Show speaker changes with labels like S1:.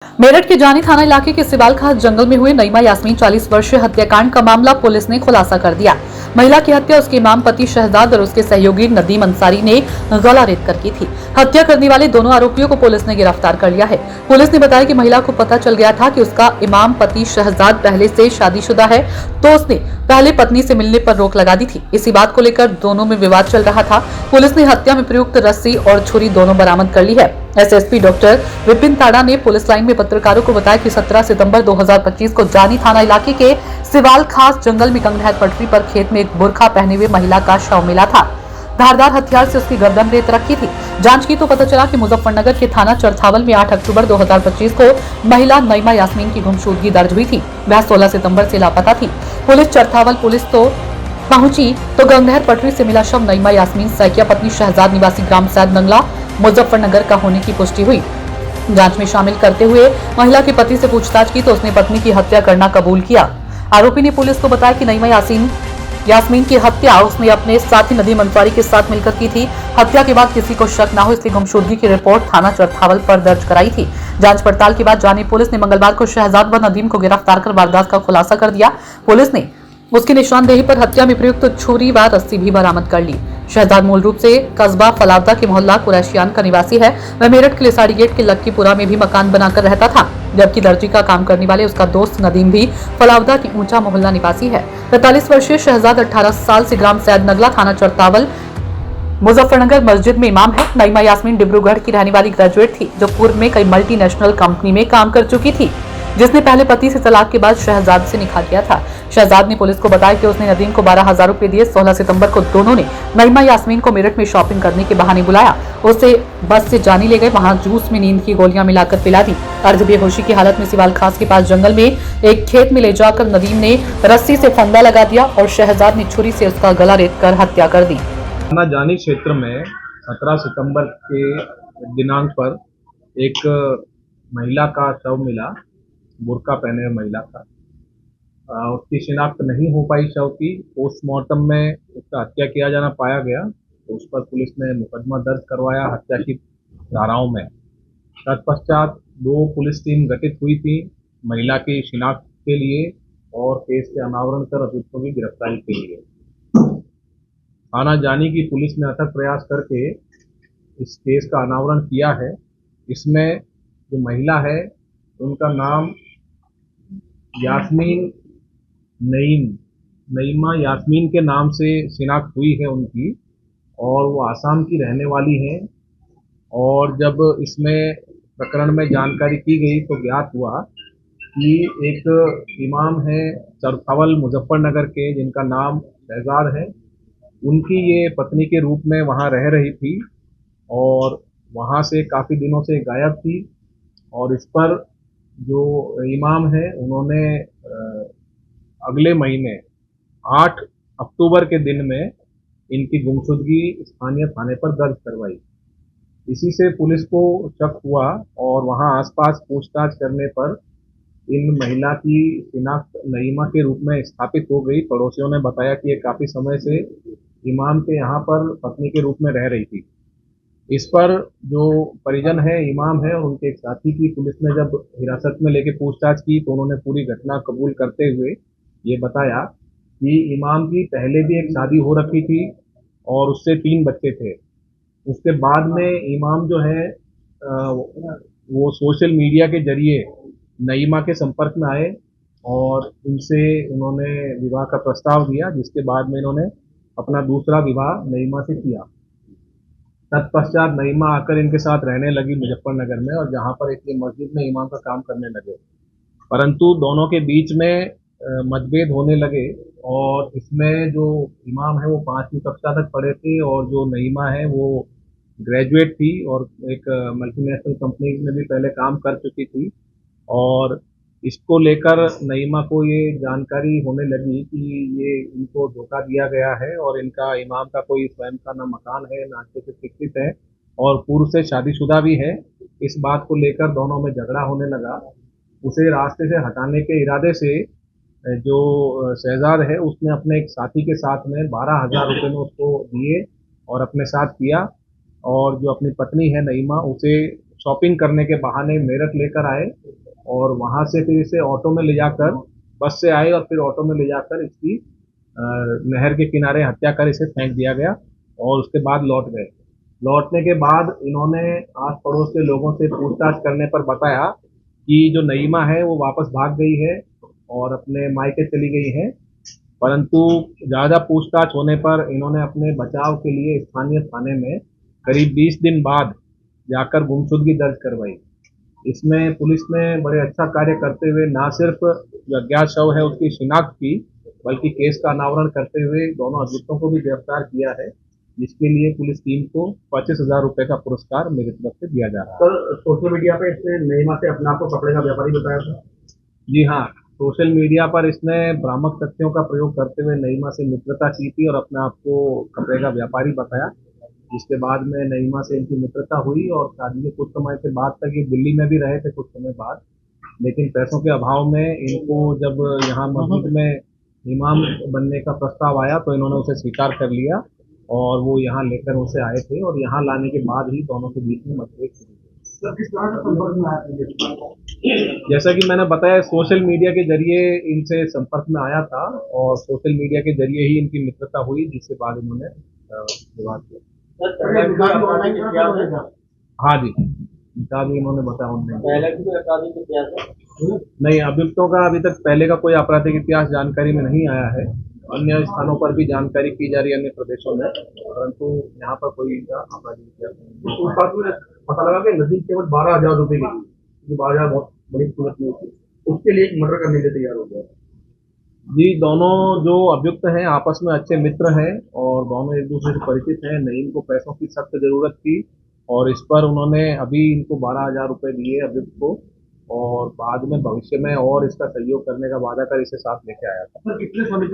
S1: मेरठ के जानी थाना इलाके के सिवाल खास जंगल में हुए नईमा यास्मीन 40 वर्षीय हत्याकांड का मामला पुलिस ने खुलासा कर दिया। महिला की हत्या उसके इमाम पति शहजाद और उसके सहयोगी नदीम अंसारी ने गला रेत कर की थी। हत्या करने वाले दोनों आरोपियों को पुलिस ने गिरफ्तार कर लिया है। पुलिस ने बताया कि महिला को पता चल गया था कि उसका इमाम पति शहजाद पहले से शादीशुदा है, तो उसने पहले पत्नी से मिलने पर रोक लगा दी थी। इसी बात को लेकर दोनों में विवाद चल रहा था। पुलिस ने हत्या में प्रयुक्त रस्सी और छुरी दोनों बरामद कर ली है। एसएसपी डॉक्टर विपिन ताड़ा ने पुलिस लाइन में पत्रकारों को बताया कि 17 सितंबर 2025 को जानी थाना इलाके के सिवाल खास जंगल में गंगनहर पटरी पर खेत में एक बुर्खा पहने हुए महिला का शव मिला था। धारदार हथियार से उसकी गर्दन रेत रखी थी। जांच की तो पता चला कि मुजफ्फरनगर के थाना चरथावल में 8 अक्टूबर 2025 को महिला नईमा यास्मीन की गुमशुदगी दर्ज हुई थी। वह 16 सितंबर से लापता थी। पुलिस चरथावल पुलिस तो पहुंची तो गंगनहर पटरी से मिला शव नईमा यास्मीन सैकिया पत्नी शहजाद निवासी ग्राम सैद नंगला मुजफ्फरनगर का होने की पुष्टि हुई। जांच में शामिल करते हुए महिला के पति से पूछताछ की तो उसने पत्नी की हत्या करना कबूल किया। आरोपी ने पुलिस को बताया कि नईमा यास्मीन की हत्या उसने अपने साथी नदीम अंसारी के साथ मिलकर की थी। हत्या के बाद किसी को शक न हो इसलिए गुमशुदगी की रिपोर्ट थाना चरथावल पर दर्ज कराई थी। जांच पड़ताल के बाद जानी पुलिस ने मंगलवार को शहजाद व नदीम को गिरफ्तार कर वारदात का खुलासा कर दिया। पुलिस ने उसकी निशानदेही पर हत्या में प्रयुक्त छुरी व रस्सी भी बरामद कर ली। शहजाद मूल रूप से कस्बा फलावदा के मोहल्ला कुरैशियान का निवासी है। वह मेरठ के लिसाड़ी गेट के लक्कीपुरा में भी मकान बनाकर रहता था, जबकि दर्जी का काम करने वाले उसका दोस्त नदीम भी फलावदा की ऊंचा मोहल्ला निवासी है। 45 वर्षीय शहजाद 18 साल से ग्राम सैद नगला थाना चरतावल मुजफ्फरनगर मस्जिद में इमाम है। नईमा यास्मीन डिब्रूगढ़ की रहने वाली ग्रेजुएट थी, जो पूर्व में कई मल्टीनेशनल कंपनी में काम कर चुकी थी, जिसने पहले पति से तलाक के बाद शहजाद से निकाह किया था। शहजाद ने पुलिस को बताया कि उसने नदीम को 12,000 रुपए दिए। 16 सितंबर को दोनों ने नईमा यास्मीन को मेरठ में शॉपिंग करने के बहाने बुलाया। उसे बस से जानी ले गए, वहां जूस में नींद की गोलियां मिलाकर पिला दी। अर्ध बेहोशी की हालत में सिवाल खास के पास जंगल में एक खेत में ले जाकर नदीम ने रस्सी से फंदा लगा दिया और शहजाद ने छुरी से उसका गला रेत कर हत्या कर दी।
S2: जानी क्षेत्र में 17 सितंबर के दिनांक पर एक महिला का शव मिला, बुर्का पहने हुए महिला का। उसकी शिनाख्त नहीं हो पाई शव की। पोस्टमार्टम में उसका हत्या किया जाना पाया गया, तो उस पर पुलिस ने मुकदमा दर्ज करवाया हत्या की धाराओं में। तत्पश्चात 2 पुलिस टीम गठित हुई थी महिला की शिनाख्त के लिए और केस के अनावरण कर अभियुक्तों की गिरफ्तारी के लिए। थाना जानी की पुलिस ने अथक प्रयास करके इस केस का अनावरण किया है। इसमें जो महिला है उनका नाम यास्मीन नईमा यास्मीन के नाम से शिनाख्त हुई है उनकी, और वो आसाम की रहने वाली हैं। और जब इसमें प्रकरण में जानकारी की गई तो ज्ञात हुआ कि एक इमाम है चरथावल मुजफ्फरनगर के, जिनका नाम शहजाद है। उनकी ये पत्नी के रूप में वहाँ रह रही थी और वहाँ से काफ़ी दिनों से गायब थी। और इस पर जो इमाम है उन्होंने अगले महीने 8 अक्टूबर के दिन में इनकी गुमशुदगी स्थानीय थाने पर दर्ज करवाई। इसी से पुलिस को शक हुआ और वहां आसपास पूछताछ करने पर इन महिला की शिनाख्त नईमा के रूप में स्थापित हो गई। पड़ोसियों ने बताया कि ये काफी समय से इमाम के यहाँ पर पत्नी के रूप में रह रही थी। इस पर जो परिजन है, इमाम है और उनके एक साथी की पुलिस ने जब हिरासत में लेके पूछताछ की तो उन्होंने पूरी घटना कबूल करते हुए ये बताया कि इमाम की पहले भी एक शादी हो रखी थी और उससे 3 बच्चे थे। उसके बाद में इमाम जो है वो सोशल मीडिया के जरिए नईमा के संपर्क में आए और इनसे उन्होंने विवाह का प्रस्ताव दिया, जिसके बाद में इन्होंने अपना दूसरा विवाह नईमा से किया। तत्पश्चात नईमा आकर इनके साथ रहने लगी मुजफ्फरनगर में, और जहाँ पर एक मस्जिद में इमाम का काम करने लगे। परंतु दोनों के बीच में मतभेद होने लगे और इसमें जो इमाम है वो 5वीं कक्षा तक पढ़े थे और जो नईमा है वो ग्रेजुएट थी और एक मल्टीनेशनल कंपनी में भी पहले काम कर चुकी थी। और इसको लेकर नईमा को ये जानकारी होने लगी कि ये इनको धोखा दिया गया है और इनका इमाम का कोई स्वयं का ना मकान है, ना अच्छे से शिक्षित है और पूर्व से शादीशुदा भी है। इस बात को लेकर दोनों में झगड़ा होने लगा। उसे रास्ते से हटाने के इरादे से जो शहजाद है उसने अपने एक साथी के साथ में 12,000 रुपये में उसको दिए और अपने साथ किया, और जो अपनी पत्नी है नईमा उसे शॉपिंग करने के बहाने मेरठ लेकर आए और वहां से फिर इसे ऑटो में ले जाकर, बस से आए और फिर ऑटो में ले जाकर इसकी नहर के किनारे हत्या कर इसे फेंक दिया गया और उसके बाद लौट गए। लौटने के बाद इन्होंने आस पड़ोस के लोगों से पूछताछ करने पर बताया कि जो नईमा है वो वापस भाग गई है और अपने मायके चली गई है, परंतु ज़्यादा पूछताछ होने पर इन्होंने अपने बचाव के लिए स्थानीय थाने में करीब 20 दिन बाद जाकर गुमशुदगी दर्ज करवाई। इसमें पुलिस ने बड़े अच्छा कार्य करते हुए न सिर्फ जो अज्ञात शव है उसकी शिनाख्त की, बल्कि केस का अनावरण करते हुए दोनों अभियुक्तों को भी गिरफ्तार किया है, जिसके लिए पुलिस टीम को 25,000 रुपए का पुरस्कार मेरी तरफ से दिया जा रहा है।
S3: सर, सोशल मीडिया पे इसने नईमा से अपने आप को कपड़े का व्यापारी बताया था।
S2: जी हाँ, सोशल मीडिया पर इसने भ्रामक तथ्यों का प्रयोग करते हुए नईमा से मित्रता की थी और अपने आप को कपड़े का व्यापारी बताया, जिसके बाद में नईमा से इनकी मित्रता हुई और शादी के कुछ समय के बाद तक ये दिल्ली में भी रहे थे कुछ समय बाद, लेकिन पैसों के अभाव में इनको जब यहाँ मस्जिद में इमाम बनने का प्रस्ताव आया तो इन्होंने उसे स्वीकार कर लिया और वो यहाँ लेकर उसे आए थे और यहाँ लाने के बाद ही दोनों के बीच में मतभेद शुरू हुए।
S3: सर, किस तरह से संपर्क में आया था?
S2: जैसा कि मैंने बताया, सोशल मीडिया के जरिए इनसे संपर्क में आया था और सोशल मीडिया के जरिए ही इनकी मित्रता हुई, जिसके बाद इन्होंने विवाद किया। हाँ जी, बता भी इन्होंने बताया उन्होंने। नहीं, अभियुक्तों का अभी तक पहले का कोई आपराधिक इतिहास जानकारी में नहीं आया है। अन्य स्थानों पर भी जानकारी की जा रही है, अन्य प्रदेशों में, परंतु यहाँ पर कोई आपराधिक इतिहास नहीं।
S3: उस बात में पता लगा कि नजीब केवल 12,000 रुपए की थी, 12,000 बहुत बड़ी कीमत नहीं होती, उसके लिए एक मर्डर करने के लिए तैयार हो गया।
S2: जी, दोनों जो अभियुक्त हैं आपस में अच्छे मित्र हैं और दोनों एक दूसरे से परिचित हैं। नईम को पैसों की सख्त जरूरत थी और इस पर उन्होंने अभी इनको 12,000 रुपए दिए अभियुक्त को और बाद में भविष्य में और इसका सहयोग करने का वादा कर इसे साथ लेके आया था।
S3: सर, कितने समय